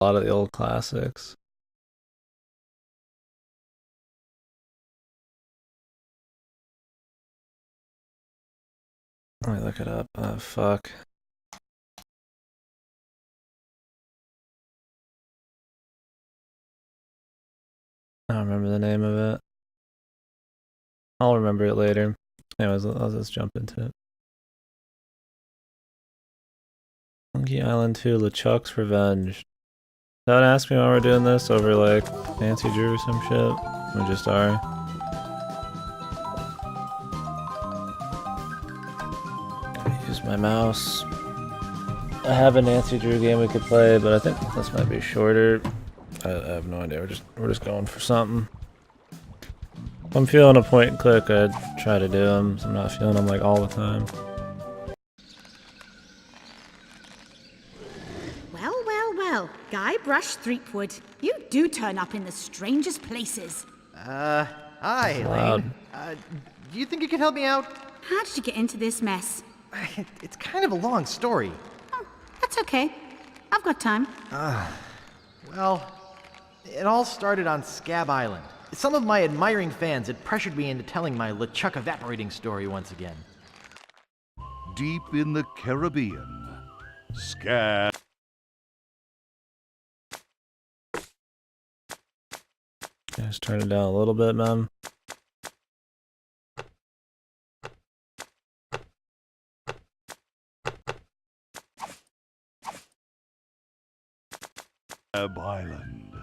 A lot of the old classics. Let me look it up. Oh, fuck. I don't remember the name of it. I'll remember it later. Anyways, I'll just jump into it. Monkey Island 2, LeChuck's Revenge. Don't ask me why we're doing this over like Nancy Drew or some shit. We just are. Use my mouse. I have a Nancy Drew game we could play, but I think this might be shorter. I have no idea. We're just going for something. If I'm feeling a point and click, I'd try to do them. So I'm not feeling them like all the time. Well, Guybrush Threepwood, you do turn up in the strangest places. Hi, Elaine. Do you think you could help me out? How did you get into this mess? It's kind of a long story. Oh, that's okay. I've got time. Well, it all started on Scab Island. Some of my admiring fans had pressured me into telling my LeChuck evaporating story once again. Deep in the Caribbean, Scab. Just turn it down a little bit, man. Island.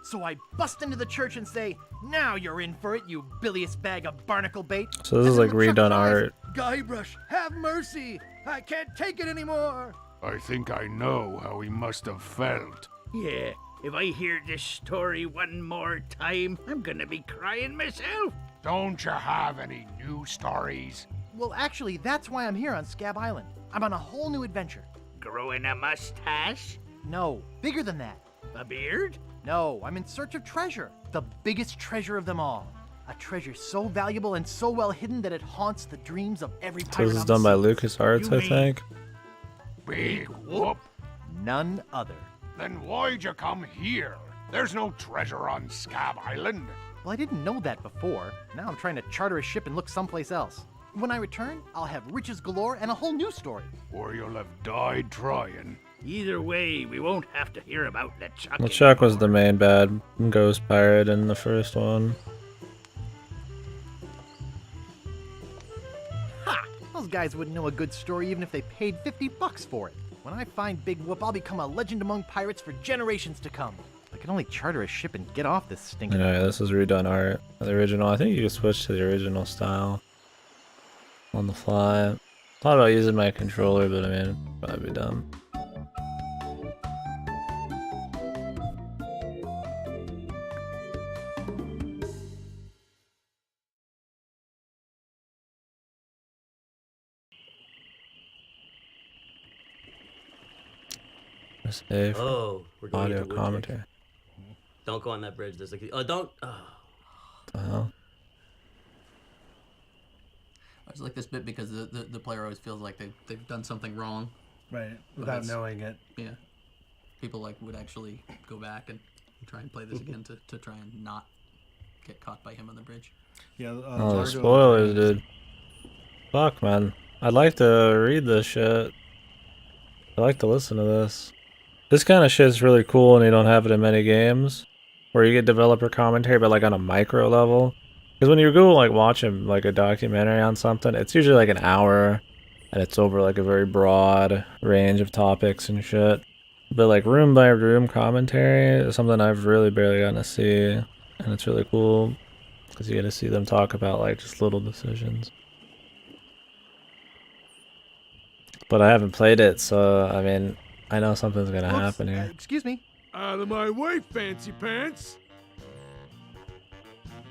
So I bust into the church and say, "Now you're in for it, you bilious bag of barnacle bait." So this is like redone art. Guybrush, have mercy! I can't take it anymore! I think I know how he must have felt. Yeah, if I hear this story one more time, I'm gonna be crying myself. Don't you have any new stories? Well, actually, that's why I'm here on Scab Island. I'm on a whole new adventure. Growing a mustache? No, bigger than that. A beard? No, I'm in search of treasure. The biggest treasure of them all. A treasure so valuable and so well hidden that it haunts the dreams of every So pirate. this is on the done by sea. LucasArts, I think. Big whoop. None other. Then why'd you come here? There's no treasure on Scab Island. Well, I didn't know that before. Now I'm trying to charter a ship and look someplace else. When I return, I'll have riches galore and a whole new story. Or you'll have died trying. Either way, we won't have to hear about LeChuck. LeChuck was the main bad ghost pirate in the first one. Ha! Those guys wouldn't know a good story even if they paid $50 for it. When I find Big Whoop, I'll become a legend among pirates for generations to come. I can only charter a ship and get off this stinking. Anyway, this is redone art. The original, I think you can switch to the original style on the fly. Thought about using my controller, but I mean, probably be dumb. Save Oh, we're going audio into Woodtick. commentary. Don't go on that bridge. There's like, don't. Oh. What the hell? I just like this bit because the player always feels like they've done something wrong. Right, without knowing it. Yeah. People like would actually go back and try and play this again to try and not get caught by him on the bridge. Yeah. Oh, the spoilers, dude. Fuck, man. I'd like to read this shit. I'd like to listen to this. This kind of shit's really cool, and you don't have it in many games, where you get developer commentary, but like on a micro level. Because when you go like watching like a documentary on something, it's usually like an hour, and it's over like a very broad range of topics and shit. But like room by room commentary is something I've really barely gotten to see, and it's really cool because you get to see them talk about like just little decisions. But I haven't played it, so I mean, I know something's gonna happen here. Excuse me. Out of my way, fancy pants!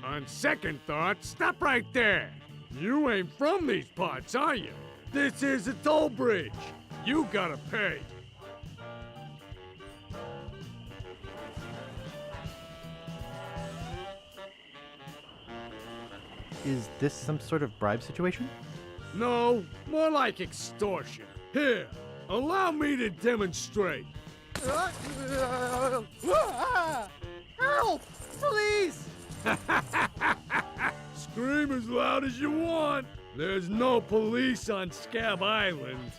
On second thought, stop right there! You ain't from these parts, are you? This is a toll bridge. You gotta pay. Is this some sort of bribe situation? No, more like extortion. Here, allow me to demonstrate. Help! Please! Scream as loud as you want. There's no police on Scab Island.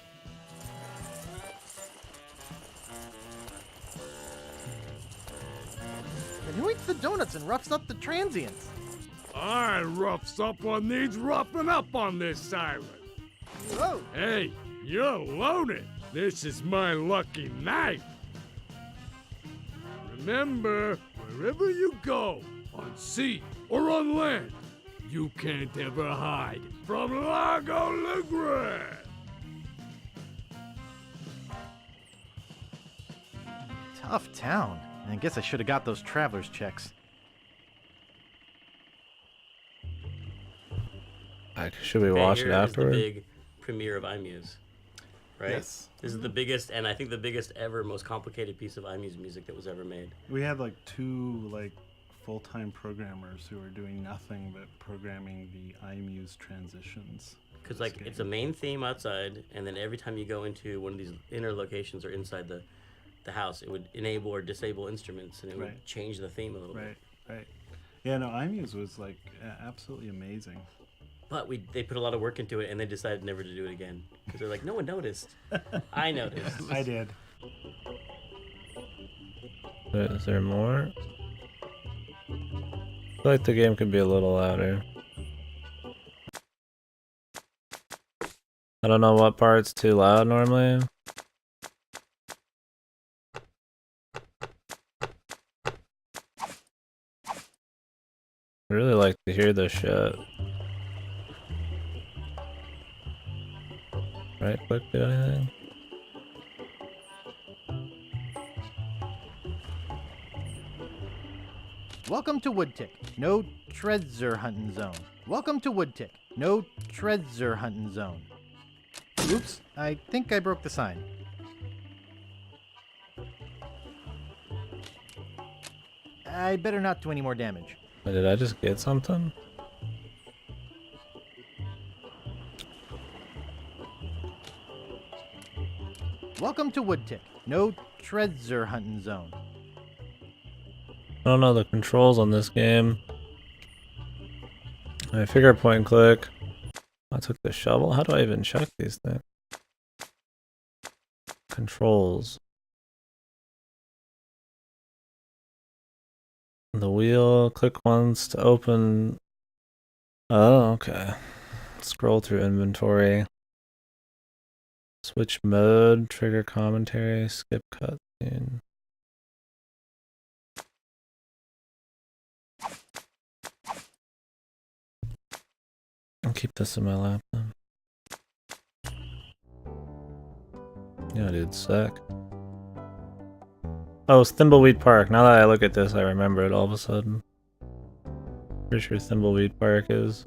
And who eats the donuts and roughs up the transients? I roughs up what needs roughing up on this island. Whoa! Hey, you're loaded. This is my lucky knife. Remember, wherever you go, on sea or on land, you can't ever hide from Lago Legre. Tough town. I guess I should have got those traveler's checks. Should we Okay, watch it here is afterward? the big premiere of iMuse. Right? Yes. This is the biggest, and I think the biggest ever, most complicated piece of iMuse music that was ever made. We had like two full-time programmers who were doing nothing but programming the iMuse transitions. Because it's a main theme outside, and then every time you go into one of these inner locations or inside the house, it would enable or disable instruments, and it would change the theme a little bit. Right. Yeah, no, iMuse was absolutely amazing. But they put a lot of work into it, and they decided never to do it again. Because they're like, no one noticed. I noticed. I did. Is there more? I feel like the game could be a little louder. I don't know what part's too loud normally. I really like to hear this shit. Right click do anything? Welcome to Woodtick. No treasure hunting zone. Welcome to Woodtick. No treasure hunting zone. Oops, I think I broke the sign. I better not do any more damage. Wait, did I just get something? Welcome to Woodtick. No treasure hunting zone. I don't know the controls on this game. I figure point and click. I took the shovel. How do I even check these things? Controls. The wheel, click once to open. Oh, okay. Scroll through inventory. Switch mode, trigger commentary, skip cutscene. I'll keep this in my lap then. Yeah, dude, sick. Oh, it's Thimbleweed Park. Now that I look at this, I remember it all of a sudden. Pretty sure Thimbleweed Park is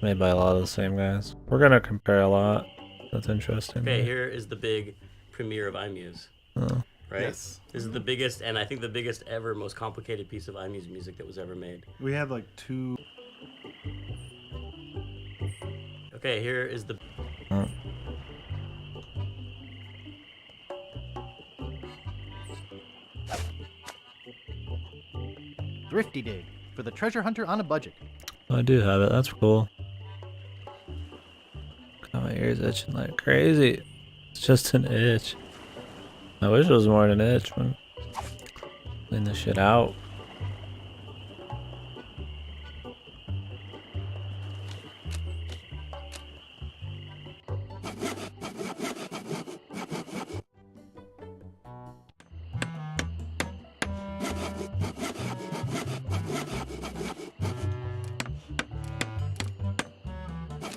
made by a lot of the same guys. We're gonna compare a lot. That's interesting. Okay, here is the big premiere of iMuse. Oh. Right? Yes. This is the biggest, and I think the biggest ever, most complicated piece of iMuse music that was ever made. We had two. Okay, here is the... Oh. Thrifty Dig. For the treasure hunter on a budget. I do have it. That's cool. God, my ears itching like crazy. It's just an itch. I wish it was more than an itch, man. Clean this shit out.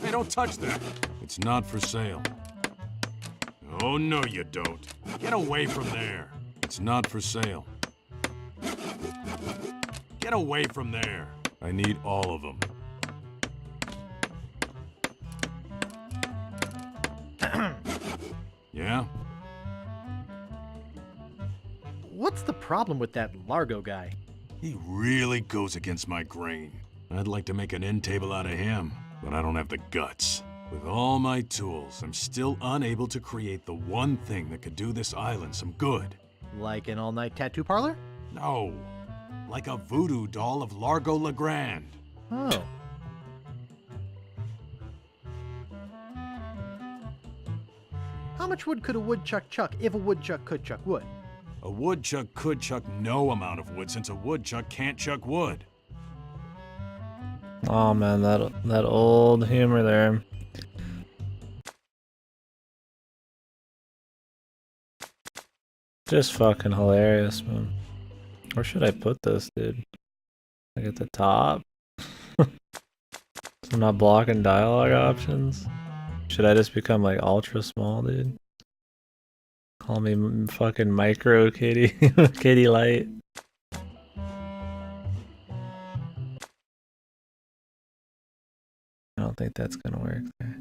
Hey, don't touch that. It's not for sale. Oh, no, you don't. Get away from there. It's not for sale. Get away from there. I need all of them. Yeah? What's the problem with that Largo guy? He really goes against my grain. I'd like to make an end table out of him, but I don't have the guts. With all my tools, I'm still unable to create the one thing that could do this island some good. Like an all-night tattoo parlor? No, like a voodoo doll of Largo Legrand. Oh. How much wood could a woodchuck chuck if a woodchuck could chuck wood? A woodchuck could chuck no amount of wood since a woodchuck can't chuck wood. Oh man, that old humor there. Just fucking hilarious, man. Where should I put this, dude? Like at the top? So I'm not blocking dialogue options? Should I just become like ultra small, dude? Call me fucking micro kitty, kitty light. I don't think that's gonna work there.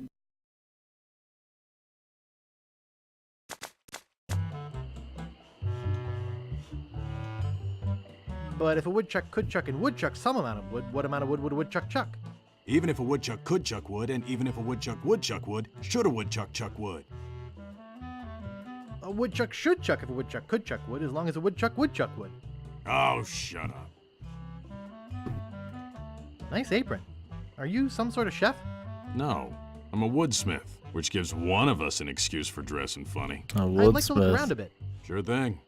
But if a woodchuck could chuck and woodchuck some amount of wood, what amount of wood would a woodchuck chuck? Even if a woodchuck could chuck wood, and even if a woodchuck would chuck wood, should a woodchuck chuck wood? A woodchuck should chuck if a woodchuck could chuck wood, as long as a woodchuck would chuck wood. Oh, shut up. Nice apron. Are you some sort of chef? No, I'm a woodsmith, which gives one of us an excuse for dressing funny. A I'd like to look woodsmith. around a bit. Sure thing.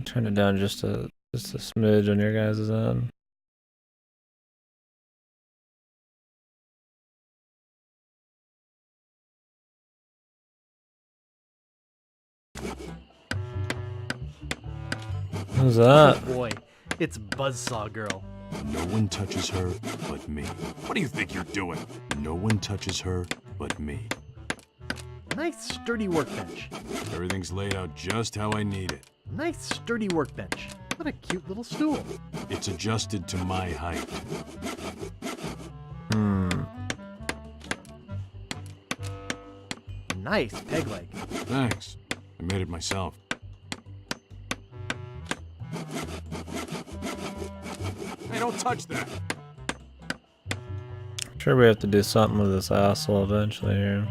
Turn it down just a smidge on your guys' end. Who's that? Oh boy, it's Buzzsaw Girl. No one touches her but me. What do you think you're doing? No one touches her but me. Nice sturdy workbench. Everything's laid out just how I need it. Nice sturdy workbench. What a cute little stool. It's adjusted to my height. Nice peg leg. Thanks. I made it myself. Hey, don't touch that! Sure, we have to do something with this asshole eventually here.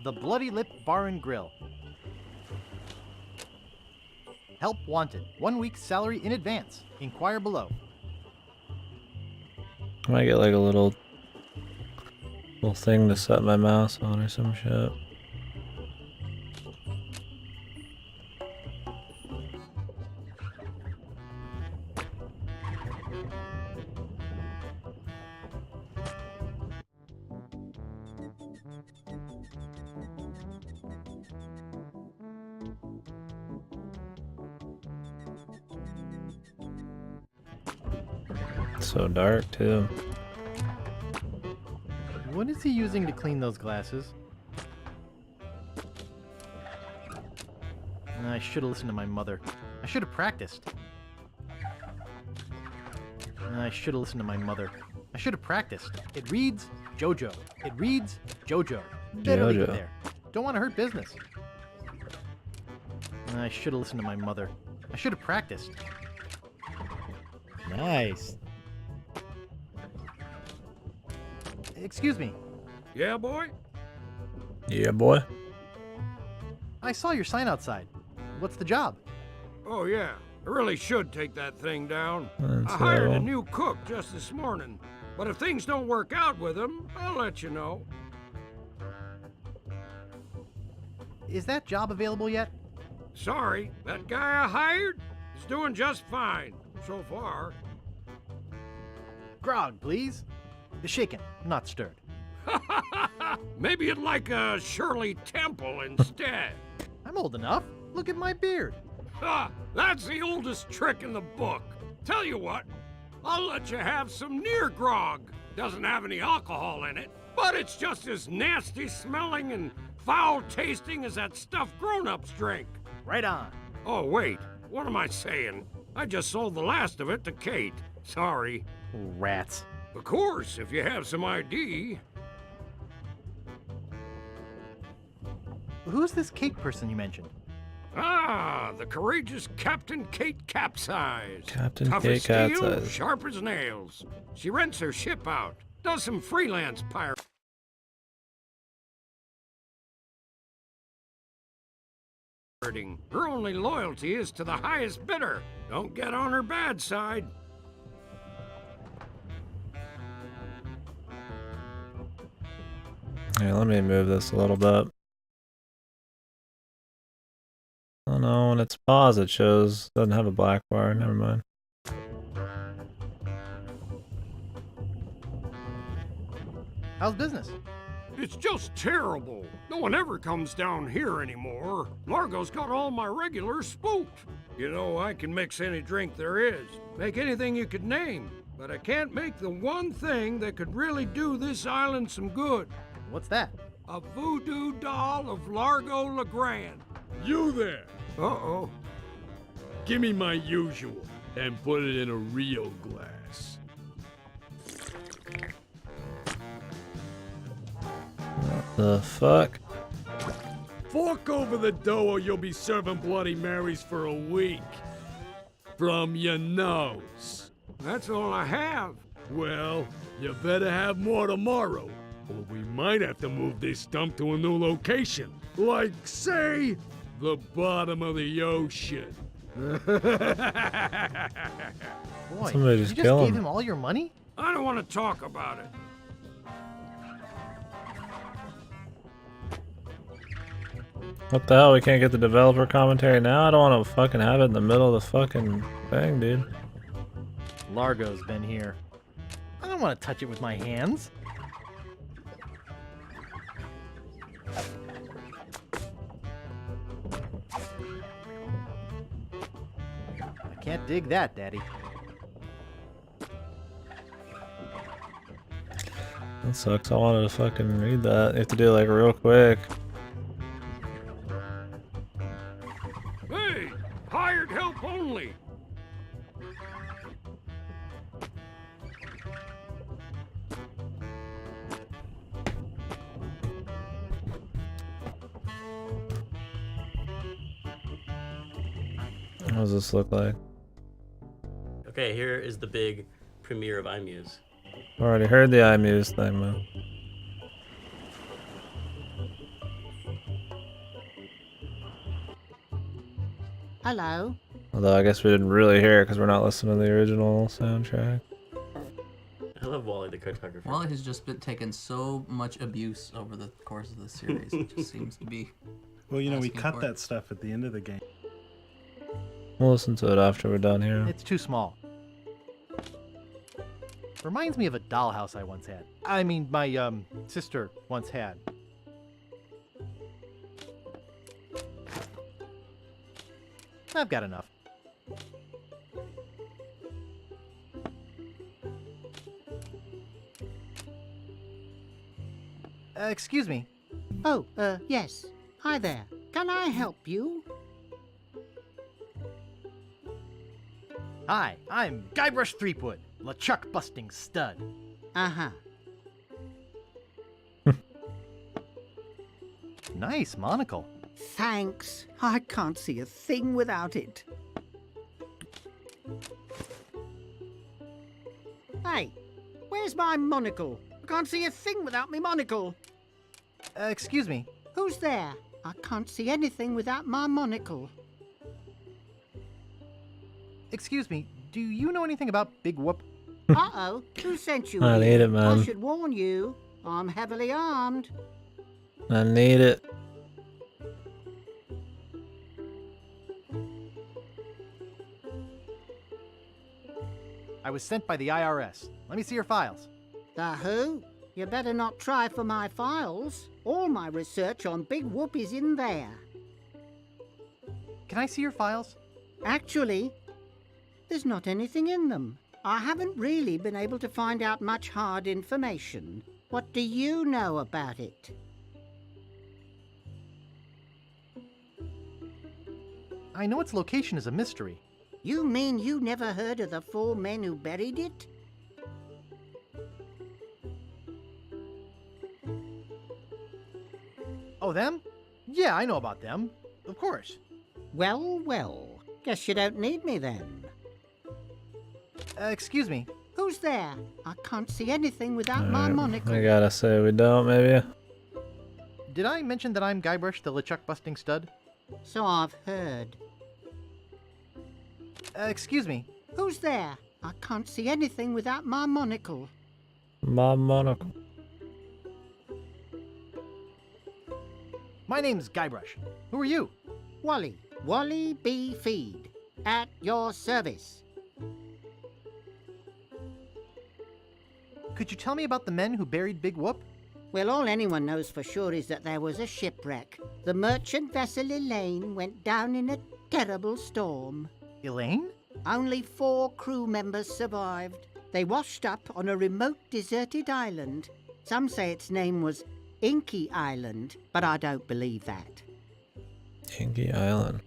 The Bloody Lip Bar and Grill. Help wanted. 1 week's salary in advance. Inquire below. I might get like a little thing to set my mouse on or some shit. So dark too. What is he using to clean those glasses? I should have listened to my mother. I should have practiced. I should have listened to my mother. I should have practiced. It reads JoJo. It reads JoJo. Better leave it JoJo. there. Don't want to hurt business. I should have listened to my mother. I should have practiced. Nice. Excuse me. Yeah, boy? Yeah, boy. I saw your sign outside. What's the job? Oh, yeah. I really should take that thing down. That's I hired a terrible. new cook just this morning. But if things don't work out with him, I'll let you know. Is that job available yet? Sorry, that guy I hired is doing just fine so far. Grog, please. Shaken, not stirred. Maybe you'd like a Shirley Temple instead. I'm old enough. Look at my beard. Ha! That's the oldest trick in the book. Tell you what, I'll let you have some near grog. Doesn't have any alcohol in it, but it's just as nasty smelling and foul tasting as that stuff grown-ups drink. Right on. Oh, wait, what am I saying? I just sold the last of it to Kate. Sorry. Rats. Of course, if you have some ID. who's this Kate person you mentioned? Ah, the courageous Captain Kate Capsize. Captain Tough Kate as steel, Capsize. sharp as nails. She rents her ship out, does some freelance pirating. Her only loyalty is to the highest bidder. Don't get on her bad side. Here, let me move this a little bit. Oh no, when it's paused it shows, doesn't have a black bar, never mind. How's business? It's just terrible. No one ever comes down here anymore. Largo's got all my regulars spooked. You know, I can mix any drink there is, make anything you could name, but I can't make the one thing that could really do this island some good. What's that? A voodoo doll of Largo LeGrand. You there! Uh-oh. Give me my usual and put it in a real glass. What the fuck? Fork over the dough or you'll be serving Bloody Marys for a week. From your nose. That's all I have. Well, you better have more tomorrow, or we might have to move this dump to a new location. Like, say, the bottom of the ocean. Boy, Somebody you just just kill gave him. him all your money? I don't want to talk about it. What the hell? We can't get the developer commentary now? I don't want to fucking have it in the middle of the fucking thing, dude. Largo's been here. I don't want to touch it with my hands. I can't dig that, Daddy. That sucks. I wanted to fucking read that. You have to do it like real quick. Hey, hired help only. What does this look like? Okay, here is the big premiere of iMuse. Already heard the iMuse thing, man. Hello. Although I guess we didn't really hear it because we're not listening to the original soundtrack. I love Wally the cartographer. Wally has just been taking so much abuse over the course of the series. It just seems to be. Well, you know, we asking cut for that it. stuff at the end of the game. We'll listen to it after we're done here. It's too small. Reminds me of a dollhouse I once had. I mean, my, sister once had. I've got enough. Excuse me. Oh, yes. Hi there. Can I help you? Hi, I'm Guybrush Threepwood, LeChuck busting stud. Uh-huh. Nice monocle. Thanks. I can't see a thing without it. Hey, where's my monocle? I can't see a thing without my monocle. Excuse me. Who's there? I can't see anything without my monocle. Excuse me, do you know anything about Big Whoop? Uh-oh, who sent you I here? need it, man. I should warn you, I'm heavily armed. I need it. I was sent by the IRS. Let me see your files. The who? You better not try for my files. All my research on Big Whoop is in there. Can I see your files? Actually, there's not anything in them. I haven't really been able to find out much hard information. What do you know about it? I know its location is a mystery. You mean you never heard of the 4 men who buried it? Oh, them? Yeah, I know about them. Of course. Well, well. Guess you don't need me then. Excuse me. Who's there? I can't see anything without my monocle. I gotta say we don't, maybe. Did I mention that I'm Guybrush, the LeChuck busting stud? So I've heard. Excuse me. Who's there? I can't see anything without my monocle. My monocle. My name's Guybrush. Who are you? Wally. Wally B. Feed. At your service. Could you tell me about the men who buried Big Whoop? Well, all anyone knows for sure is that there was a shipwreck. The merchant vessel Elaine went down in a terrible storm. Elaine? Only 4 crew members survived. They washed up on a remote deserted island. Some say its name was Inky Island, but I don't believe that. Inky Island.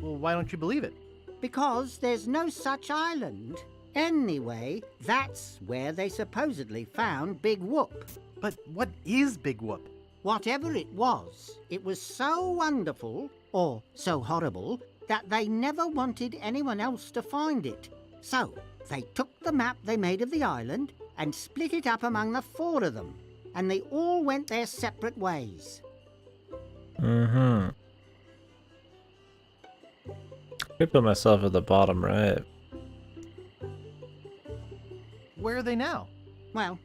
Well, why don't you believe it? Because there's no such island. Anyway, that's where they supposedly found Big Whoop. But what is Big Whoop? Whatever it was so wonderful, or so horrible, that they never wanted anyone else to find it. So, they took the map they made of the island and split it up among the 4 of them, and they all went their separate ways. Mm-hmm. I put myself at the bottom right. Where are they now? Well,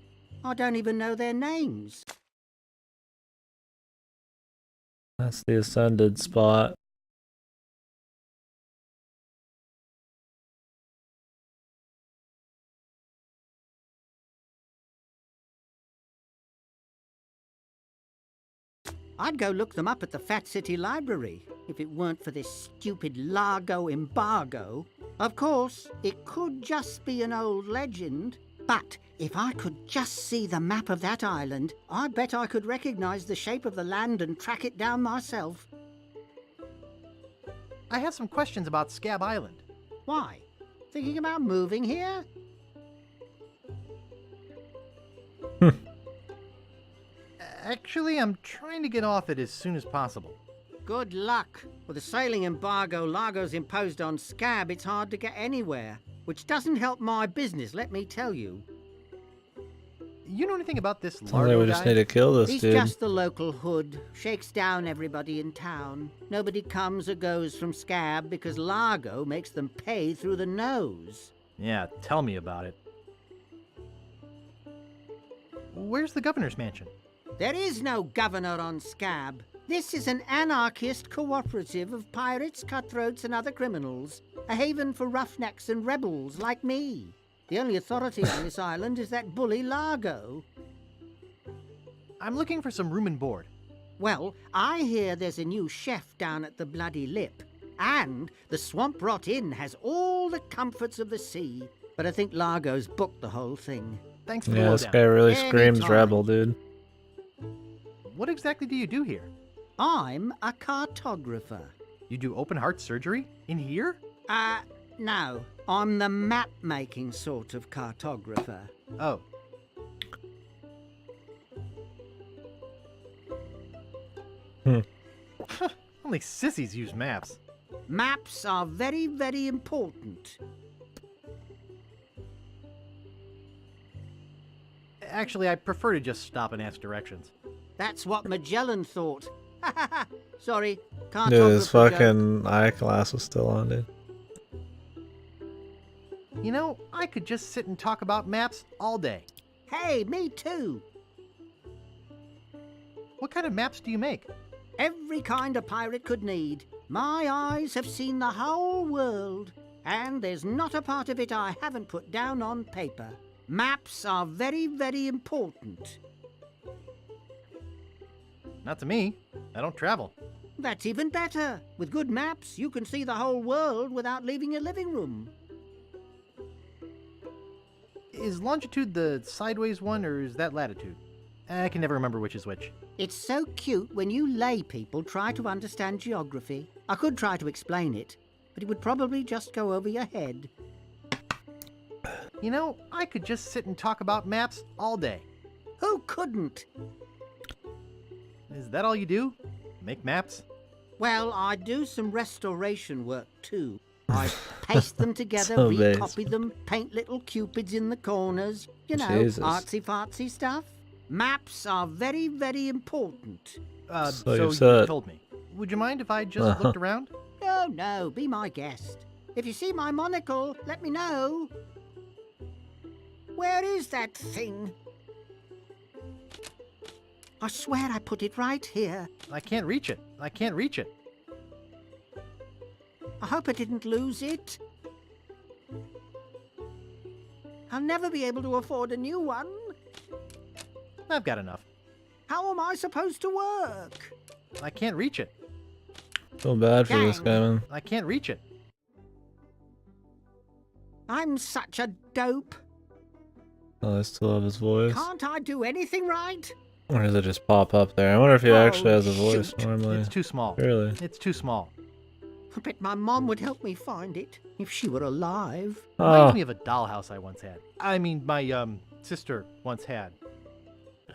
I don't even know their names. That's the ascended spot. I'd go look them up at the Fat City Library, if it weren't for this stupid Largo embargo. Of course, it could just be an old legend, but if I could just see the map of that island, I bet I could recognize the shape of the land and track it down myself. I have some questions about Scab Island. Why? Thinking about moving here? Actually, I'm trying to get off it as soon as possible. Good luck. With the sailing embargo Largo's imposed on Scab, it's hard to get anywhere. Which doesn't help my business, let me tell you. You know anything about this Sounds like Largo we just guy? need to kill this He's dude. just the local hood. Shakes down everybody in town. Nobody comes or goes from Scab because Largo makes them pay through the nose. Yeah, tell me about it. Where's the governor's mansion? There is no governor on Scab. This is an anarchist cooperative of pirates, cutthroats, and other criminals. A haven for roughnecks and rebels like me. The only authority on this island is that bully Largo. I'm looking for some room and board. Well, I hear there's a new chef down at the Bloody Lip. And the Swamp Rot Inn has all the comforts of the sea. But I think Largo's booked the whole thing. Thanks for the Yeah, this lowdown. guy really screams Anytime. rebel, dude. What exactly do you do here? I'm a cartographer. You do open heart surgery? In here? No. I'm the map-making sort of cartographer. Oh. Only sissies use maps. Maps are very, very important. Actually, I prefer to just stop and ask directions. That's what Magellan thought. Sorry, cartographer Dude, his joke. fucking eyeglass was still on, dude. You know, I could just sit and talk about maps all day. Hey, me too. What kind of maps do you make? Every kind a pirate could need. My eyes have seen the whole world, and there's not a part of it I haven't put down on paper. Maps are very, very important. Not to me. I don't travel. That's even better. With good maps, you can see the whole world without leaving your living room. Is longitude the sideways one, or is that latitude? I can never remember which is which. It's so cute when you lay people try to understand geography. I could try to explain it, but it would probably just go over your head. You know, I could just sit and talk about maps all day. Who couldn't? Is that all you do? Make maps? Well, I do some restoration work too. I paste them together, So base. recopy them, paint little cupids in the corners. You know, Jesus. artsy-fartsy stuff. Maps are very, very important. So So you you said. told me. Would you mind if I just looked around? Oh, no, be my guest. If you see my monocle, let me know. Where is that thing? I swear I put it right here. I can't reach it. I can't reach it. I hope I didn't lose it. I'll never be able to afford a new one. I've got enough. How am I supposed to work? I can't reach it. Feel bad for this guy, man. I can't reach it. I'm such a dope. Oh, I still have his voice. Can't I do anything right? Or does it just pop up there? I wonder if he actually has a voice shoot. normally. It's too small. Really? It's too small. I bet my mom would help me find it if she were alive. Reminds Oh, me of a dollhouse I once had. I mean, my sister once had.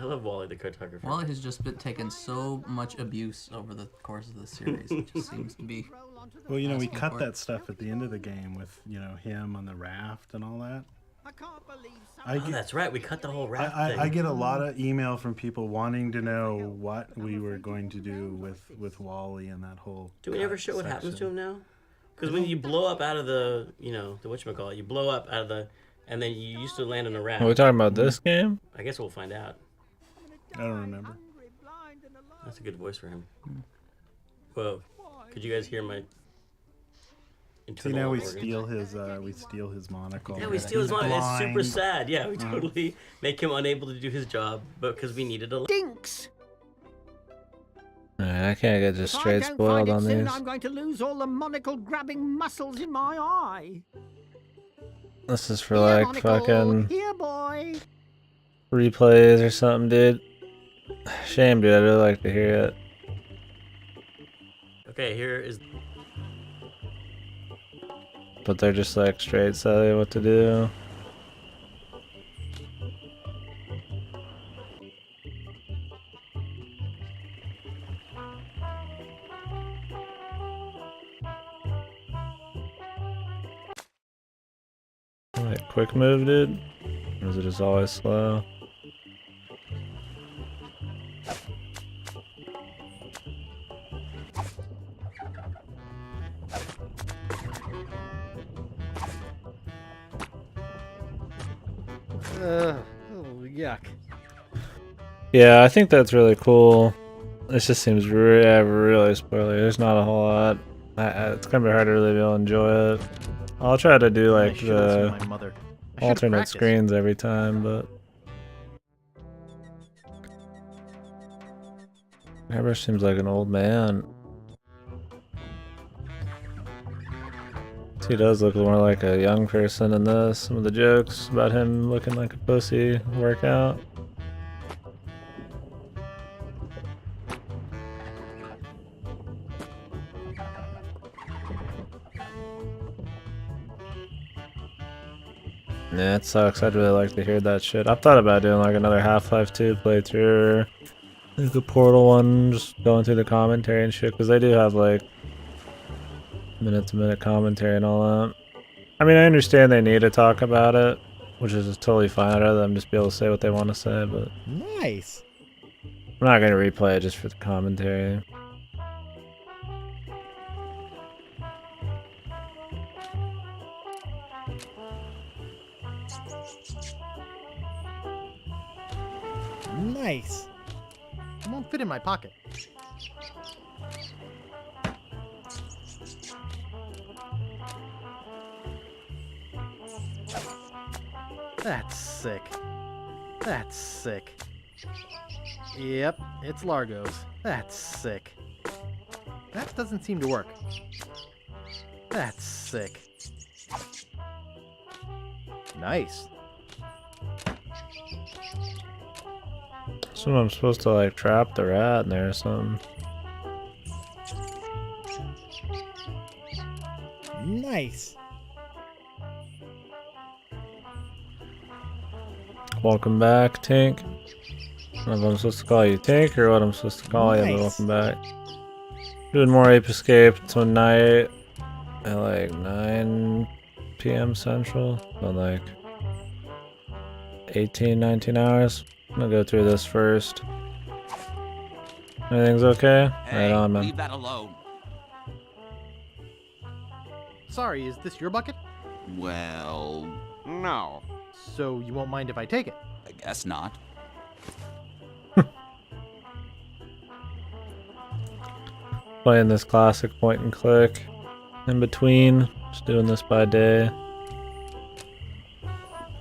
I love Wally the cartographer. Wally has just been taken so much abuse over the course of the series. It just seems to be. Well, you know, we Asking cut for that it. stuff at the end of the game with, you know, him on the raft and all that. I can't believe I Oh, get, that's right. We cut the whole raft thing. I get a lot of email from people wanting to know what we were going to do with Wally and that whole. Do we ever show what happens to him now? Because when you blow up out of the, you know, the whatchamacallit, you blow up out of the, and then you used to land on a raft. are we talking about this game? I guess we'll find out. I don't remember. That's a good voice for him. Whoa. Could you guys hear my See, internal now we organs? steal his monocle. Yeah, we steal his money. It's super blind. sad. Yeah, we totally make him unable to do his job, but because we needed a. Dinks! Alright, I can't get just If I straight don't spoiled find it on soon, these. I'm going to lose all the monocle-grabbing muscles in my eye. This is for Here, like monocle. fucking Here, boy. replays or something, dude. Shame, dude. I'd really like to hear it. Okay, here is. But they're just like straight telling you what to do. Like quick move, dude? Or is it just always slow? Oh, yuck. Yeah, I think that's really cool. This just seems really spoilery. There's not a whole lot. It's gonna be hard to really be able to enjoy it. I'll try to do I like should listen to the my mother. I should've alternate practiced. screens every time, but Airbrush seems like an old man. He does look more like a young person in this. Some of the jokes about him looking like a pussy work out. Yeah, it sucks. I'd really like to hear that shit. I've thought about doing like another Half-Life 2 playthrough, or like the Portal one, just going through the commentary and shit, because they do have like minute-to-minute commentary and all that. I mean, I understand they need to talk about it, which is totally fine. I'd rather them just be able to say what they want to say, but Nice. I'm not going to replay it just for the commentary. Nice. It won't fit in my pocket. That's sick. That's sick. Yep, it's Largo's. That's sick. That doesn't seem to work. That's sick. Nice. So I'm supposed to like trap the rat in there or something. Nice. Welcome back, Tink. I don't know if I'm supposed to call you Tank or what I'm supposed to call you, but Nice. welcome back. Doing more Ape Escape tonight at like 9 p.m. Central. So like 18, 19 hours. I'm gonna go through this first. Everything's okay? Right on, man. Leave that alone. Sorry, is this your bucket? Well, no. So you won't mind if I take it? I guess not. Playing this classic point and click in between. Just doing this by day.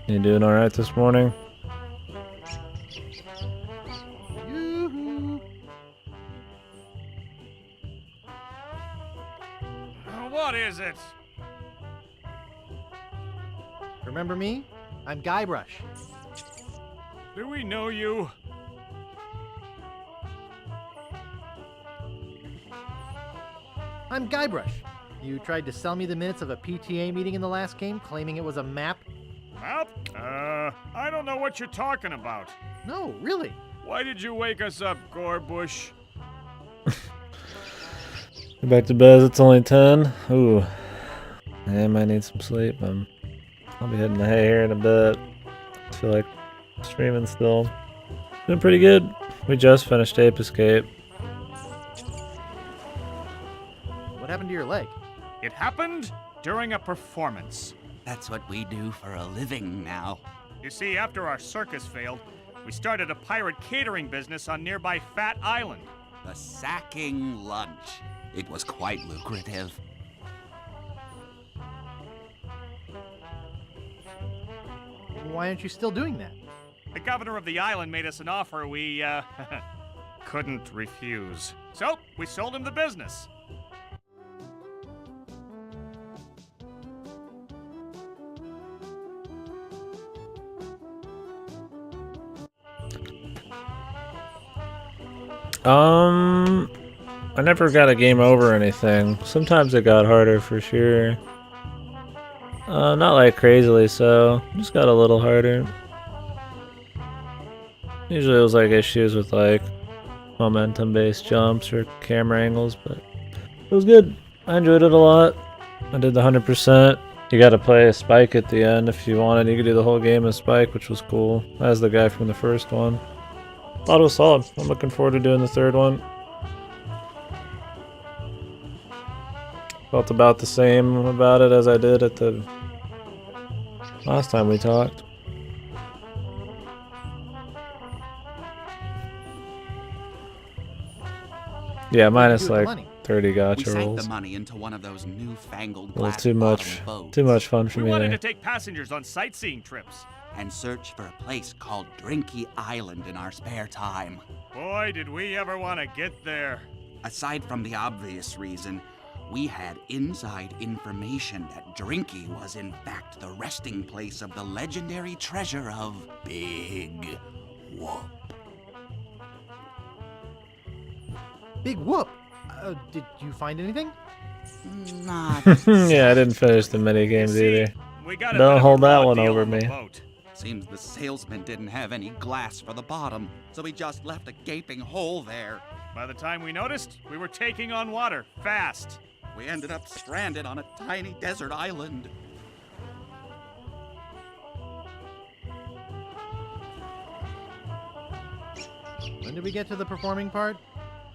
You doing alright this morning? Yoo-hoo. What is it? Remember me? I'm Guybrush. Do we know you? I'm Guybrush. You tried to sell me the minutes of a PTA meeting in the last game, claiming it was a map? Map? I don't know what you're talking about. No, really. Why did you wake us up, Gorbush? Go back to bed, it's only 10. Ooh. I might need some sleep. I'll be hitting the hay here in a bit. I feel like streaming still. Doing pretty good. We just finished Ape Escape. What happened to your leg? It happened during a performance. That's what we do for a living now. You see, after our circus failed, we started a pirate catering business on nearby Fat Island. The sacking lunch. It was quite lucrative. Why aren't you still doing that? The governor of the island made us an offer we, couldn't refuse. So, we sold him the business. I never got a game over or anything. Sometimes it got harder for sure. Not like crazily so. Just got a little harder. Usually it was like issues with like momentum-based jumps or camera angles, but it was good. I enjoyed it a lot. I did the 100%. You gotta play a Spike at the end if you wanted. You could do the whole game as Spike, which was cool. As the guy from the first one. Thought it was solid. I'm looking forward to doing the third one. Felt about the same about it as I did at the last time we talked. Yeah, minus like 30 We gacha sank rolls. the money into one of those newfangled A little glass too much. bottom boats Too much fun for We me wanted there. to take passengers on sightseeing trips. and search for a place called Drinky Island in our spare time. Boy, did we ever want to get there. Aside from the obvious reason, we had inside information that Drinky was in fact the resting place of the legendary treasure of Big Whoop. Big whoop! Did you find anything? Not Yeah, I didn't finish the mini games either. We got a bit Don't of hold a that raw one deal over on the me. boat. Seems the salesman didn't have any glass for the bottom, so he just left a gaping hole there. By the time we noticed, we were taking on water, fast. We ended up stranded on a tiny desert island. When did we get to the performing part?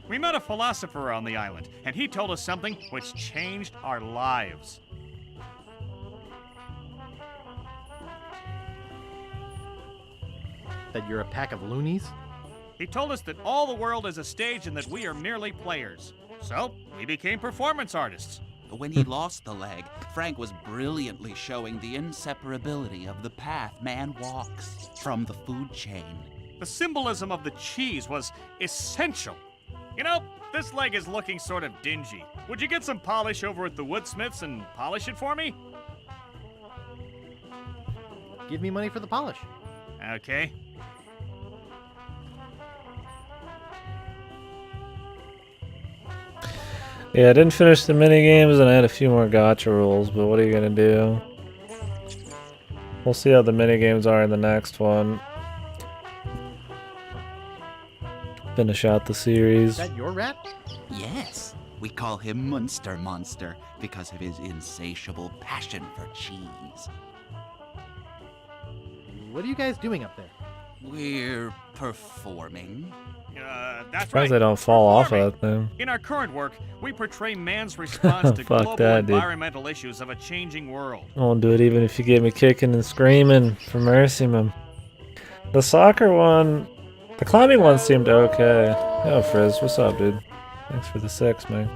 We met a philosopher on the island, and he told us something which changed our lives. That you're a pack of loonies? He told us that all the world is a stage and that we are merely players. So, we became performance artists. When he lost the leg, Frank was brilliantly showing the inseparability of the path man walks from the food chain. The symbolism of the cheese was essential. You know, this leg is looking sort of dingy. Would you get some polish over at the Woodsmiths and polish it for me? Give me money for the polish. Okay. Yeah, I didn't finish the mini games and I had a few more gacha rolls, but what are you gonna do? We'll see how the mini games are in the next one. finish out the series. Is that your rat? Yes, we call him Munster Monster because of his insatiable passion for cheese. What are you guys doing up there? We're performing. That's Surprised right. they don't fall off of that thing. In our current work, we portray man's response to Fuck global that, dude. environmental issues of a changing world. I won't do it even if you get me kicking and screaming for mercy, man. The soccer one, the climbing one seemed okay. Yo, Frizz, what's up, dude? Thanks for the 6, man.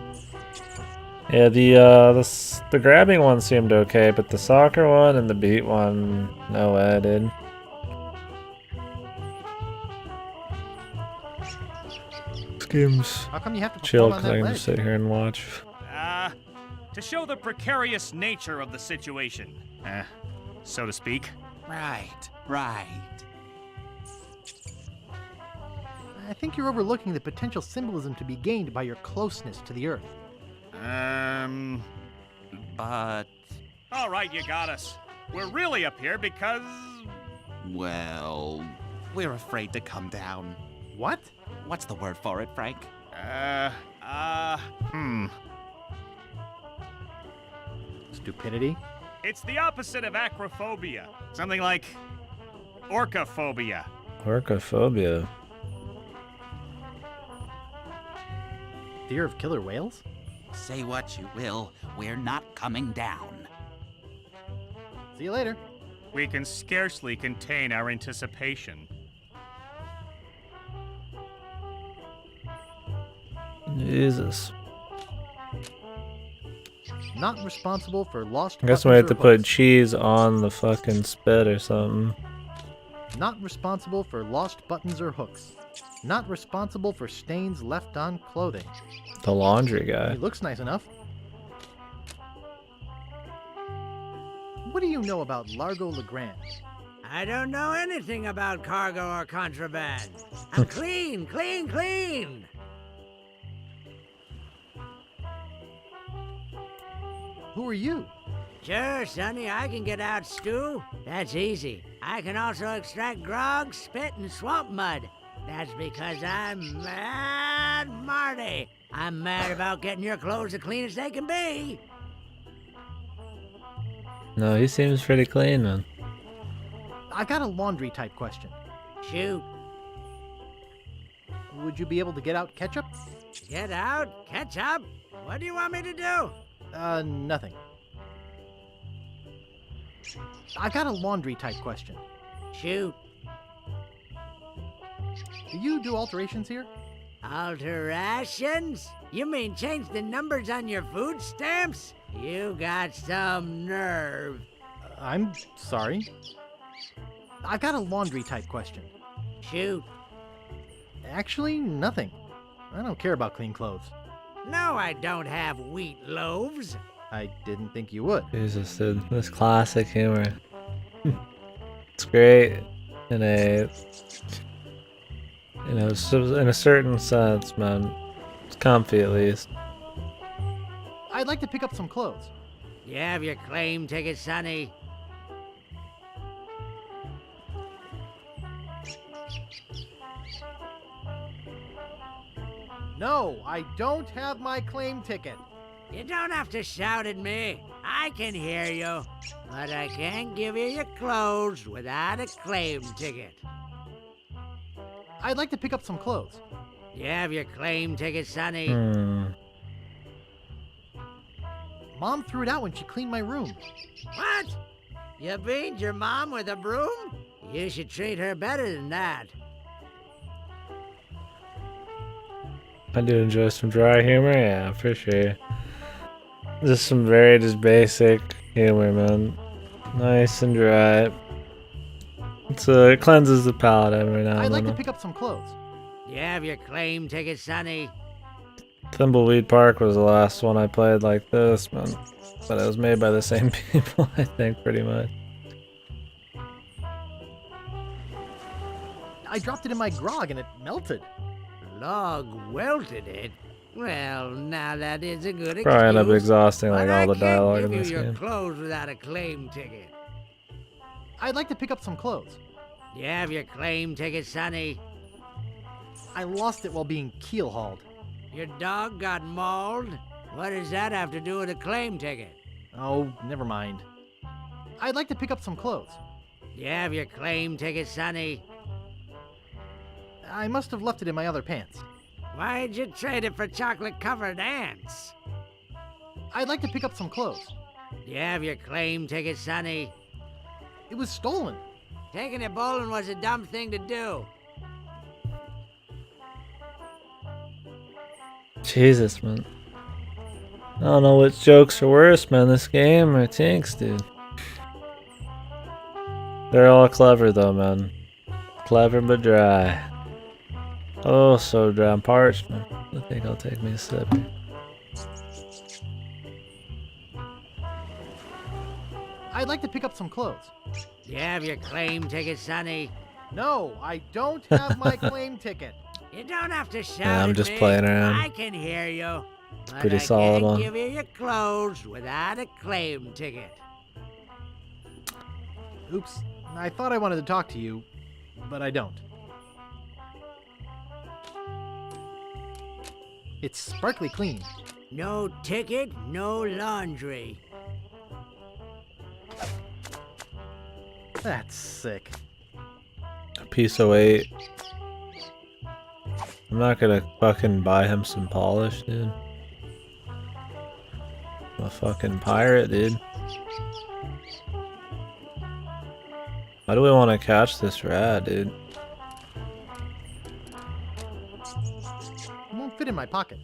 Yeah, the grabbing one seemed okay, but the soccer one and the beat one, no way, dude. This game's How come you have to chill perform on because I that can ledge? just sit here and watch. To show the precarious nature of the situation, so to speak. Right, right. I think you're overlooking the potential symbolism to be gained by your closeness to the Earth. But, All right, you got us. We're really up here because... well, we're afraid to come down. What? What's the word for it, Frank? Stupidity? It's the opposite of acrophobia. Something like orcophobia. Orcophobia. Fear of killer whales? Say what you will, we're not coming down. See you later. We can scarcely contain our anticipation. Jesus. Not responsible for lost I guess we buttons have to or put hooks. cheese on the fucking spit or something. Not responsible for lost buttons or hooks. Not responsible for stains left on clothing. The laundry guy. He looks nice enough. What do you know about Largo Legrand? I don't know anything about cargo or contraband. I'm clean, clean, clean. Who are you? Sure, Sonny, I can get out stew. That's easy. I can also extract grog, spit, and swamp mud. That's because I'm Mad Marty. I'm mad about getting your clothes as clean as they can be. No, he seems pretty clean, man. I got a laundry type question. Shoot. Would you be able to get out ketchup? Get out? Catch up? What do you want me to do? Nothing. I got a laundry type question. Shoot. Do you do alterations here? Alterations? You mean change the numbers on your food stamps? You got some nerve. I'm sorry. I got a laundry type question. Shoot. Actually, nothing. I don't care about clean clothes. No, I don't have wheat loaves. I didn't think you would. Jesus, dude. This classic humor. It's great in a, in a certain sense, man. It's comfy at least. I'd like to pick up some clothes. You have your claim ticket, Sonny. No, I don't have my claim ticket. You don't have to shout at me. I can hear you. But I can't give you your clothes without a claim ticket. I'd like to pick up some clothes. You have your claim ticket, Sonny. Mom threw it out when she cleaned my room. What? You beat your mom with a broom? You should treat her better than that. I do enjoy some dry humor, yeah, for sure. Just some very just basic humor, man. Nice and dry. It cleanses the palate every now I'd and like to then. pick up some clothes. You have your claim ticket, Sonny. Thimbleweed Park was the last one I played like this, man. But it was made by the same people, I think, pretty much. I dropped it in my grog and it melted. Log welted it? Well, now that is a good excuse. Probably end up exhausting like but all I the dialogue can't in give this you your game. clothes without a claim ticket. I'd like to pick up some clothes. You have your claim ticket, Sonny. I lost it while being keel hauled. Your dog got mauled? What does that have to do with a claim ticket? Oh, never mind. I'd like to pick up some clothes. You have your claim ticket, Sonny? I must have left it in my other pants. Why'd you trade it for chocolate-covered ants? I'd like to pick up some clothes. You have your claim ticket, Sonny? It was stolen. Taking it bowling was a dumb thing to do. Jesus, man. I don't know which jokes are worse, man. This game or Tinks, dude. They're all clever, though, man. Clever but dry. Oh, so dry. I'm parched, man. I think I'll take me a sip. I'd like to pick up some clothes. You have your claim ticket, Sonny? No, I don't have my claim ticket. You don't have to shout Yeah, I'm at just me. playing around. I can hear you. But Pretty I solid can't one. give you your clothes without a claim ticket. Oops, I thought I wanted to talk to you, but I don't. It's sparkly clean. No ticket, no laundry. That's sick. Piece of weight. I'm not gonna fucking buy him some polish, dude. I'm a fucking pirate, dude. Why do we want to catch this rat, dude? It won't fit in my pocket.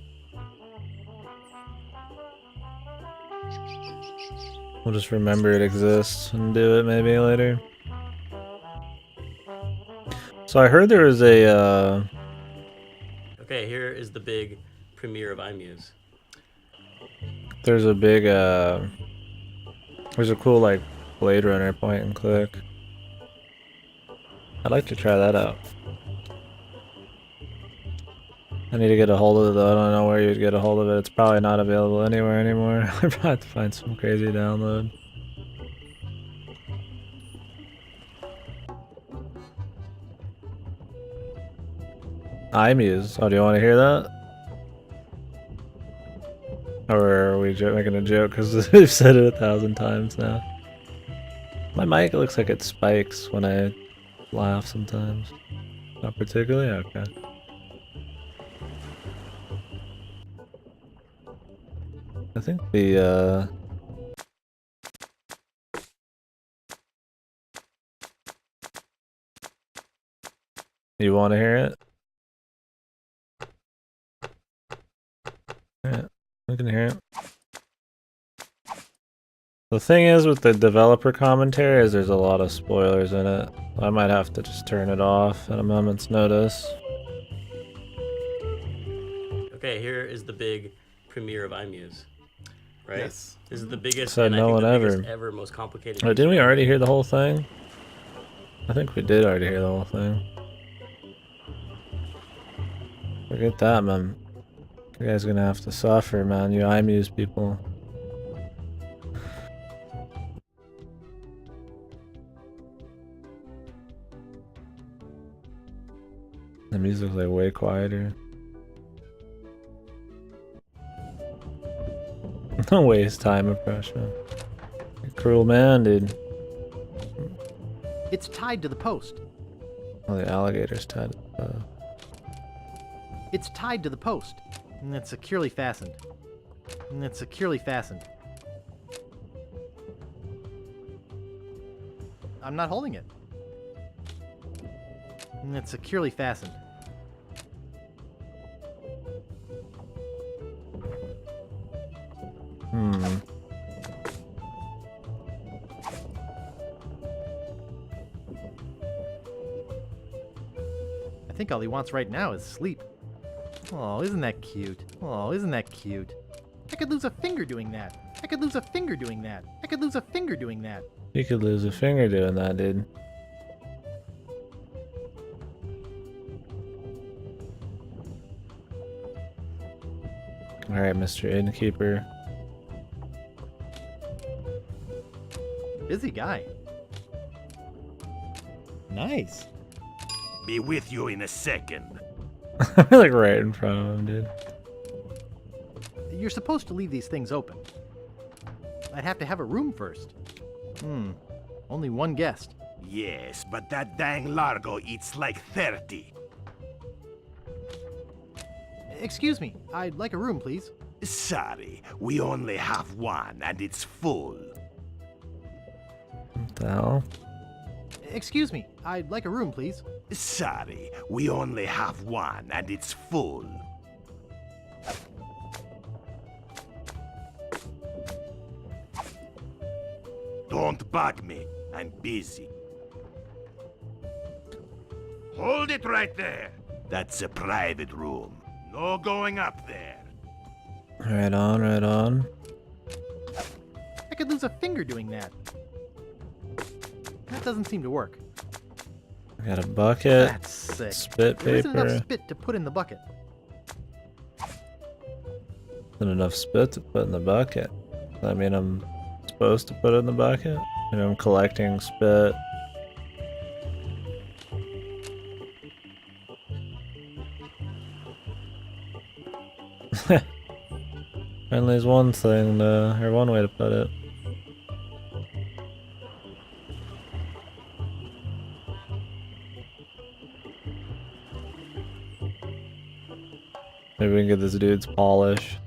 We'll just remember it exists and do it maybe later. So I heard there was a, Okay, here is the big premiere of iMuse. there's a big, there's a cool, like, Blade Runner point and click. I'd like to try that out. I need to get a hold of it though. I don't know where you'd get a hold of it. It's probably not available anywhere anymore. I probably have to find some crazy download. iMuse. Oh, do you want to hear that? Or are we making a joke because we've said it 1,000 times now? My mic looks like it spikes when I laugh sometimes. Not particularly? Okay. I think the, you want to hear it? Yeah, I can hear it. The thing is with the developer commentary is there's a lot of spoilers in it. I might have to just turn it off at a moment's notice. Okay, here is the big premiere of iMuse. Right? Yes. This is the biggest, Said and no I think one the ever. biggest ever, most complicated. Oh, didn't we already hear the whole thing? I think we did already hear the whole thing. Forget that, man. You guys are gonna have to suffer, man. You iMuse people. The music's like way quieter. Don't waste time, impression. You cruel man, dude. It's tied to the post. Oh, the alligator's tied. It's tied to the post. And it's securely fastened. And it's securely fastened. I'm not holding it. And it's securely fastened. Hmm. I think all he wants right now is sleep. Oh, isn't that cute? Oh, isn't that cute? I could lose a finger doing that. I could lose a finger doing that. I could lose a finger doing that. You could lose a finger doing that, dude. Alright, Mr. Innkeeper. Busy guy. Nice. Be with you in a second. Like right in front of him, dude. You're supposed to leave these things open. I'd have to have a room first. Only one guest. Yes, but that dang Largo eats like 30. Excuse me, I'd like a room, please. Sorry, we only have one, and it's full. What the hell? Excuse me, I'd like a room, please. Sorry, we only have one, and it's full. Don't bug me. I'm busy. Hold it right there. That's a private room. No going up there. Right on, right on. I could lose a finger doing that. That doesn't seem to work. I got a bucket. That's sick. Spit There isn't paper. enough spit to put in the bucket. Isn't enough spit to put in the bucket. Does that mean I'm supposed to put it in the bucket? Maybe I'm collecting spit. Apparently there's one thing or one way to put it. Maybe we can get this dude's polish.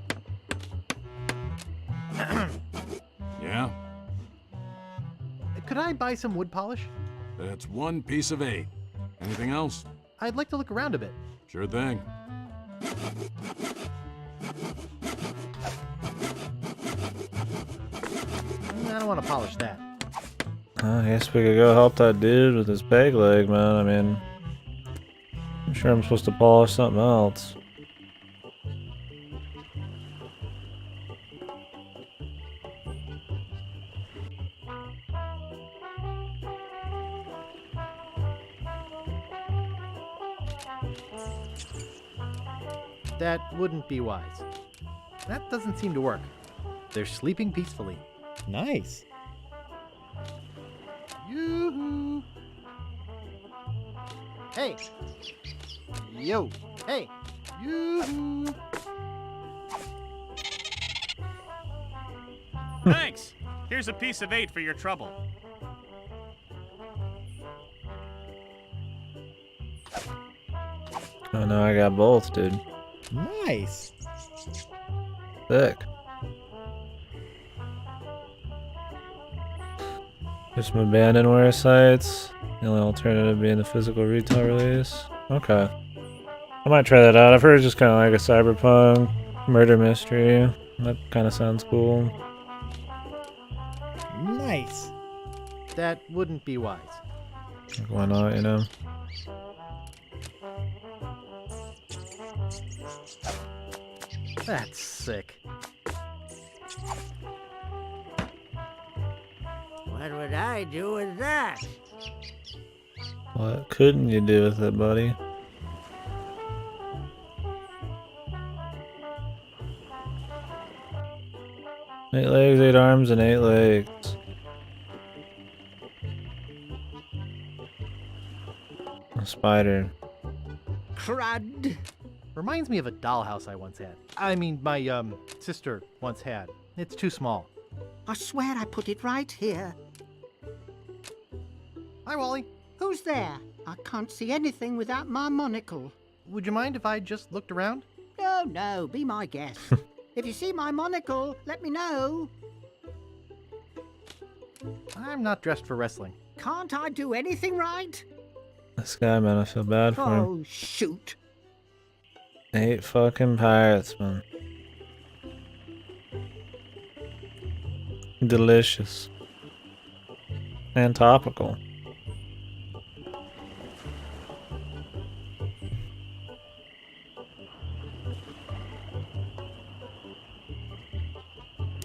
Yeah? Could I buy some wood polish? That's 1 piece of 8. Anything else? I'd like to look around a bit. Sure thing. I don't want to polish that. I guess we could go help that dude with his peg leg, man. I mean, I'm sure I'm supposed to polish something else. That wouldn't be wise. That doesn't seem to work. They're sleeping peacefully. Nice. Yoo-hoo! Hey! Yo! Hey! Yoo-hoo! Thanks. Here's a piece of 8 for your trouble. Oh no, I got both, dude. Nice. Sick. There's some abandonware sites. The only alternative being the physical retail release. Okay. I might try that out. I've heard it's just kind of like a cyberpunk murder mystery. That kind of sounds cool. Nice. That wouldn't be wise. Like, why not, you know? That's sick. What would I do with that? What couldn't you do with it, buddy? Eight legs, 8 arms, and 8 legs. A spider. Crud. Reminds me of a dollhouse I once had. I mean, my, sister once had. It's too small. I swear I put it right here. Hi, Wally. Who's there? I can't see anything without my monocle. Would you mind if I just looked around? No, no, be my guest. If you see my monocle, let me know. I'm not dressed for wrestling. Can't I do anything right? This guy, man, I feel bad for him. Oh, shoot. 8 fucking pirates, man. Delicious. And topical.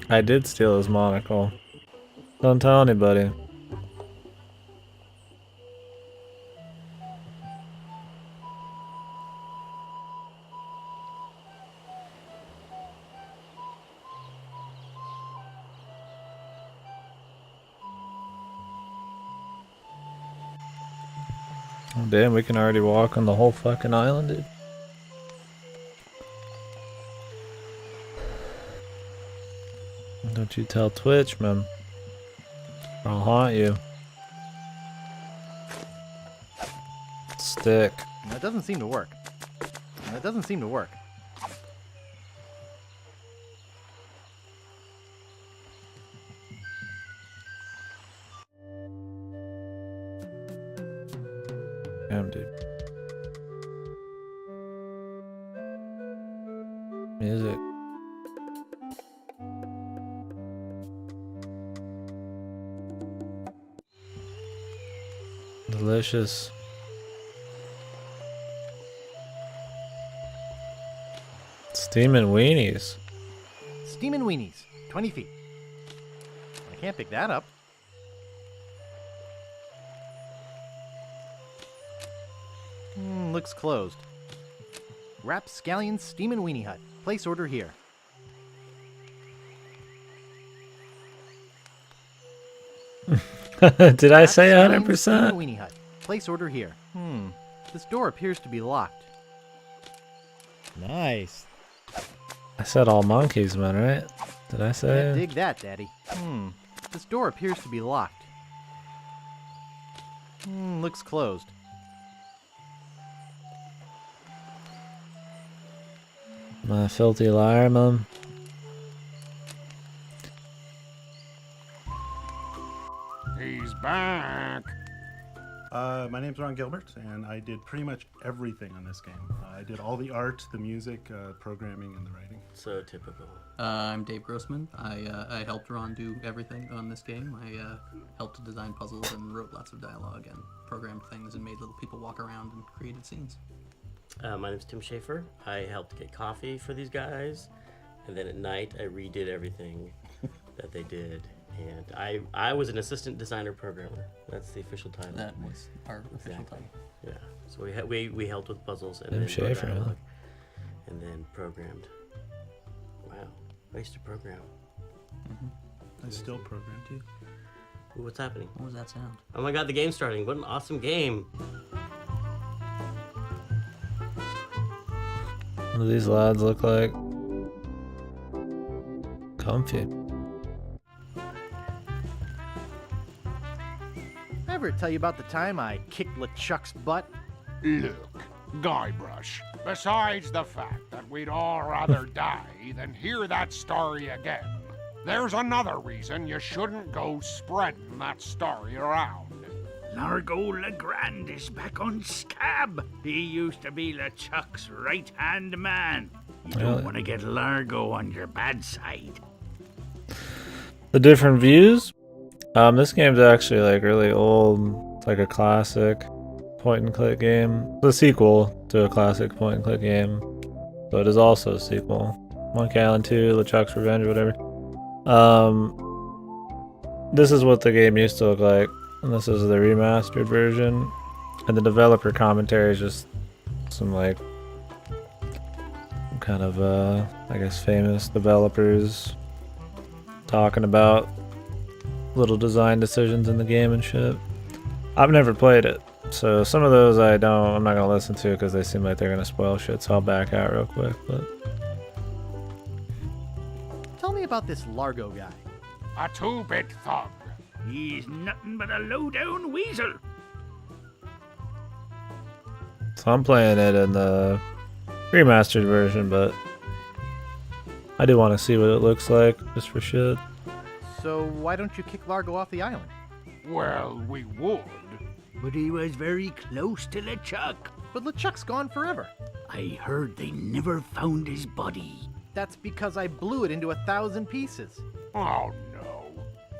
I did steal his monocle. Don't tell anybody. Oh, damn, we can already walk on the whole fucking island, dude. Don't you tell Twitch, man. I'll haunt you. Stick. That doesn't seem to work. That doesn't seem to work. Damn, dude. Music. Delicious. Steamin' weenies. Steamin' weenies. 20 feet. I can't pick that up. Looks closed. Rapscallion Steamin' Weenie Hut. Place order here. Did I say 100%? Steamin' Weenie Hut. Place order here. This door appears to be locked. Nice. I said all monkeys, man, right? Did I say? Can't dig that, Daddy. This door appears to be locked. Looks closed. My filthy liar, mum. He's back. My name's Ron Gilbert, and I did pretty much everything on this game. I did all the art, the music, programming, and the writing. So typical. I'm Dave Grossman. I helped Ron do everything on this game. I helped to design puzzles and wrote lots of dialogue and programmed things and made little people walk around and created scenes. My name's Tim Schaefer. I helped get coffee for these guys, and then at night I redid everything that they did. And I was an assistant designer programmer. That's the official title. That was our official title. Yeah. So we helped with puzzles and Tim then wrote Schaefer, huh? dialogue, and then programmed. Wow. I used to program. I still program too. Ooh, what's happening? What was that sound? Oh my god, the game's starting. What an awesome game. What do these lads look like? Comfy. Ever tell you about the time I kicked LeChuck's butt? Look, Guybrush, besides the fact that we'd all rather die than hear that story again, there's another reason you shouldn't go spreading that story around. Largo Legrand is back on Scab. He used to be LeChuck's right-hand man. You don't Really? want to get Largo on your bad side. The different views? This game's actually like really old. It's like a classic point and click game. It's a sequel to a classic point and click game. So it is also a sequel. Monkey Island 2, LeChuck's Revenge, whatever. This is what the game used to look like. And this is the remastered version. And the developer commentary is just some like kind of I guess famous developers talking about little design decisions in the game and shit. I've never played it, so some of those I'm not gonna listen to because they seem like they're gonna spoil shit, so I'll back out real quick. But Tell me about this Largo guy. A two-bit thug. He's nothing but a low-down weasel. so I'm playing it in the remastered version, but I do want to see what it looks like just for shit. So why don't you kick Largo off the island? Well, we would. But he was very close to LeChuck. But LeChuck's gone forever. I heard they never found his body. That's because I blew it into 1,000 pieces. Oh no,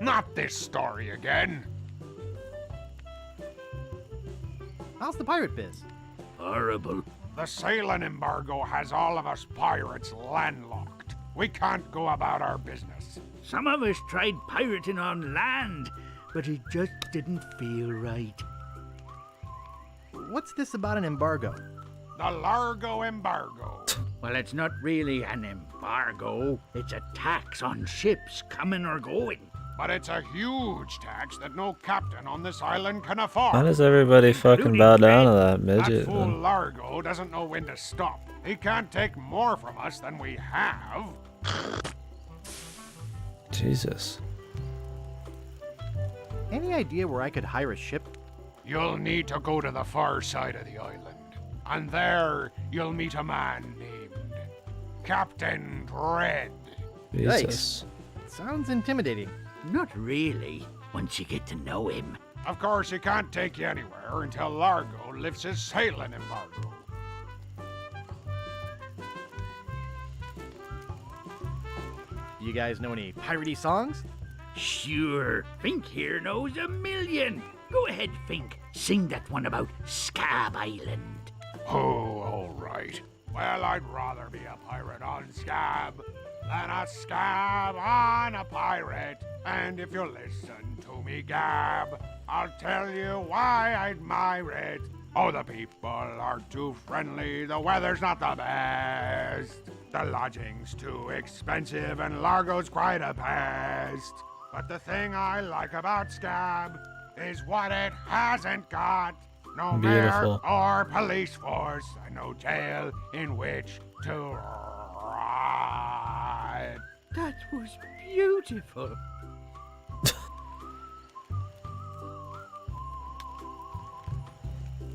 not this story again. How's the pirate biz? Horrible. The sailing embargo has all of us pirates landlocked. We can't go about our business. Some of us tried pirating on land, but it just didn't feel right. What's this about an embargo? The Largo embargo. Well, it's not really an embargo. It's a tax on ships coming or going. But it's a huge tax that no captain on this island can afford. Why does everybody fucking bow down to that That midget? fool Man? Largo doesn't know when to stop. He can't take more from us than we have. Jesus. Any idea where I could hire a ship? You'll need to go to the far side of the island. And there, you'll meet a man named Captain Dread. Jesus. Sounds intimidating. Not really, once you get to know him. Of course, he can't take you anywhere until Largo lifts his sailing embargo. Do you guys know any piratey songs? Sure, Fink here knows a million. Go ahead, Fink. Sing that one about Scab Island. Oh, all right. Well, I'd rather be a pirate on Scab than a scab on a pirate. And if you listen to me gab, I'll tell you why I admire it. Oh, the people are too friendly, the weather's not the best. The lodging's too expensive and Largo's quite a pest. But the thing I like about Scab is what it hasn't got. No Beautiful. mayor or police force, and no jail in which to ride. That was beautiful.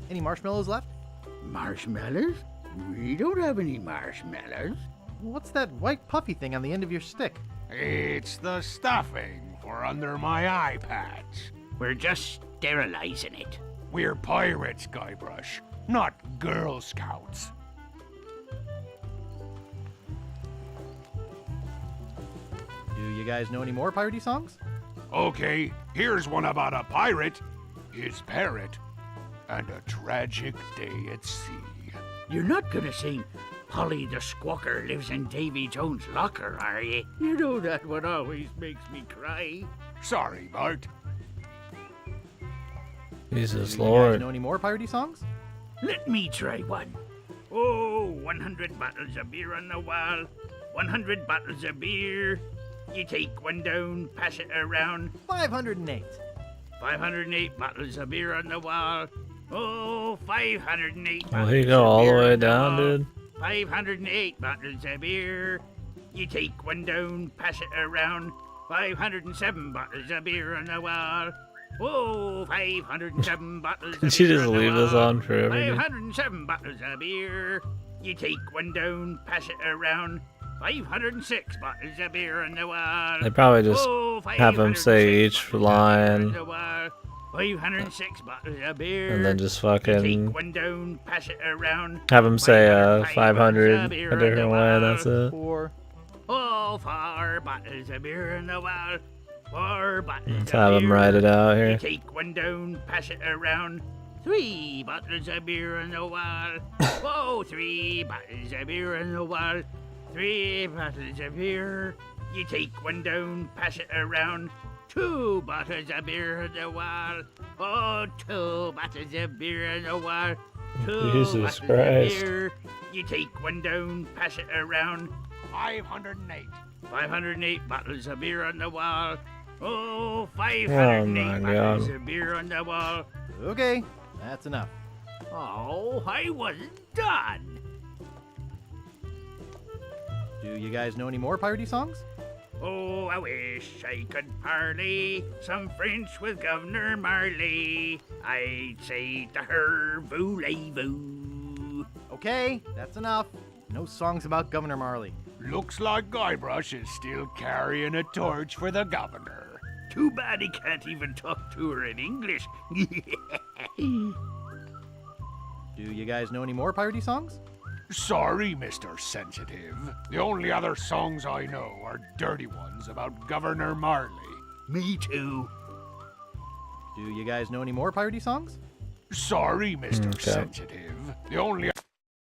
Any marshmallows left? Marshmallows? We don't have any marshmallows. What's that white puffy thing on the end of your stick? It's the stuffing for under my eye patch. We're just sterilizing it. We're pirates, Guybrush, not Girl Scouts. Do you guys know any more piratey songs? Okay, here's one about a pirate, his parrot, and a tragic day at sea. You're not gonna sing Polly the Squawker lives in Davy Jones' locker, are you? You know that one always makes me cry. Sorry, Bart. Jesus Do you Lord. guys know any more piratey songs? Let me try one. Oh, 100 bottles of beer on the wall. 100 bottles of beer. You take one down, pass it around. 508. 508 bottles of beer on the wall. Oh, 508 Well, here you go all the way down, dude. 508 bottles of beer. You take one down, pass it around. 507 bottles of beer on the wall. Oh, 507 bottles of beer. Did you just on the leave this wall. on forever, dude? 507 bottles of beer. You take one down, pass it around. 506 bottles of beer on the wall. They probably just Oh, have him say 506 each line 506 bottles of beer. and then just You fucking take one down, pass it around. have him say 500 500 a beer on different the way. wall. That's it. Or Oh, 4 bottles of beer on the wall. 4 bottles Let's of have him beer. write it out You here. take one down, pass it around. 3 bottles of beer on the wall. Oh, 3 bottles of beer on the wall. 3 bottles of beer. You take one down, pass it around. 2 bottles of beer on the wall. Oh, 2 bottles of beer on the wall. 2 Jesus bottles Christ. of beer. You take one down, pass it around. 508. 508 bottles of beer on the wall. Oh, Oh 508 my bottles God. of beer on the wall. okay, that's enough. Oh, I wasn't done. Do you guys know any more piratey songs? Oh, I wish I could parley some French with Governor Marley. I'd say to her, voulez-vous. Okay, that's enough. No songs about Governor Marley. Looks like Guybrush is still carrying a torch for the governor. Too bad he can't even talk to her in English. Do you guys know any more piratey songs? Sorry, Mr. Sensitive. The only other songs I know are dirty ones about Governor Marley. Me too. Do you guys know any more piratey songs? Sorry, Mr. Okay. Sensitive. The only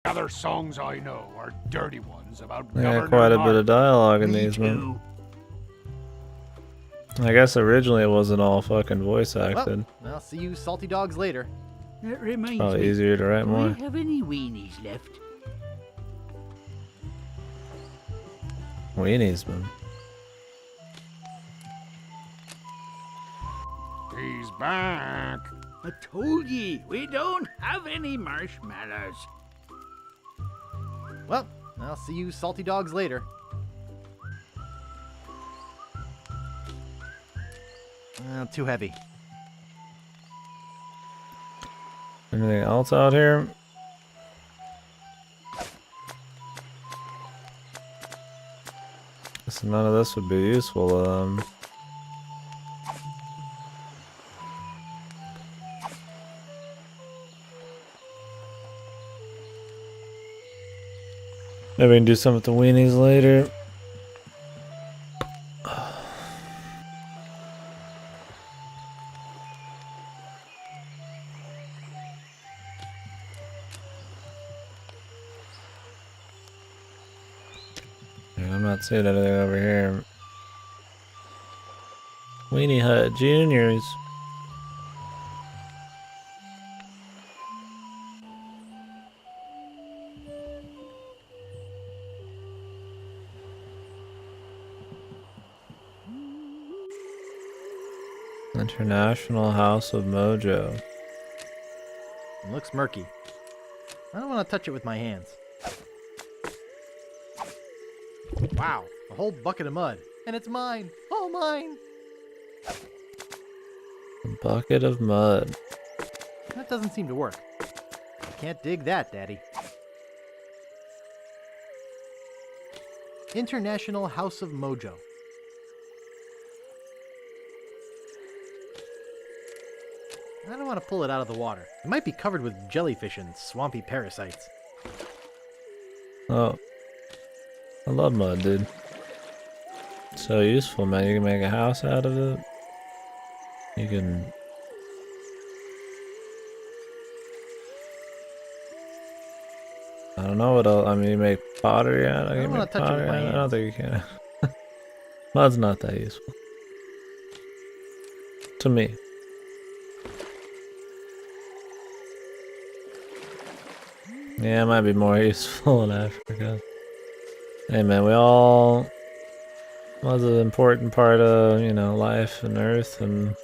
other songs I know are dirty ones about They Governor got quite a bit Marley. of dialogue in Me these, man. too. I guess originally it wasn't all fucking voice acted. Well, I'll see you salty dogs later. That reminds Probably me. easier to write Do more. we have any weenies left? Weenies, man. He's back. I told ye, we don't have any marshmallows. Well, I'll see you salty dogs later. Too heavy. Anything else out here? Guess none of this would be useful to them. Maybe we can do some with the weenies later. Yeah, I'm not seeing anything over here. Weenie Hut Juniors. International House of Mojo. It looks murky. I don't want to touch it with my hands. Wow, a whole bucket of mud. And it's mine. All mine. A bucket of mud. That doesn't seem to work. Can't dig that, Daddy. International House of Mojo. I don't want to pull it out of the water. It might be covered with jellyfish and swampy parasites. Oh. I love mud, dude. It's so useful, man. You can make a house out of it. You can... I don't know what else. I mean, you make pottery out of it. I don't want to touch it with my hands. I don't think you can. Mud's not that useful. To me. Yeah, it might be more useful in Africa. Hey man, we all... Mud's an important part of, you know, life and Earth, and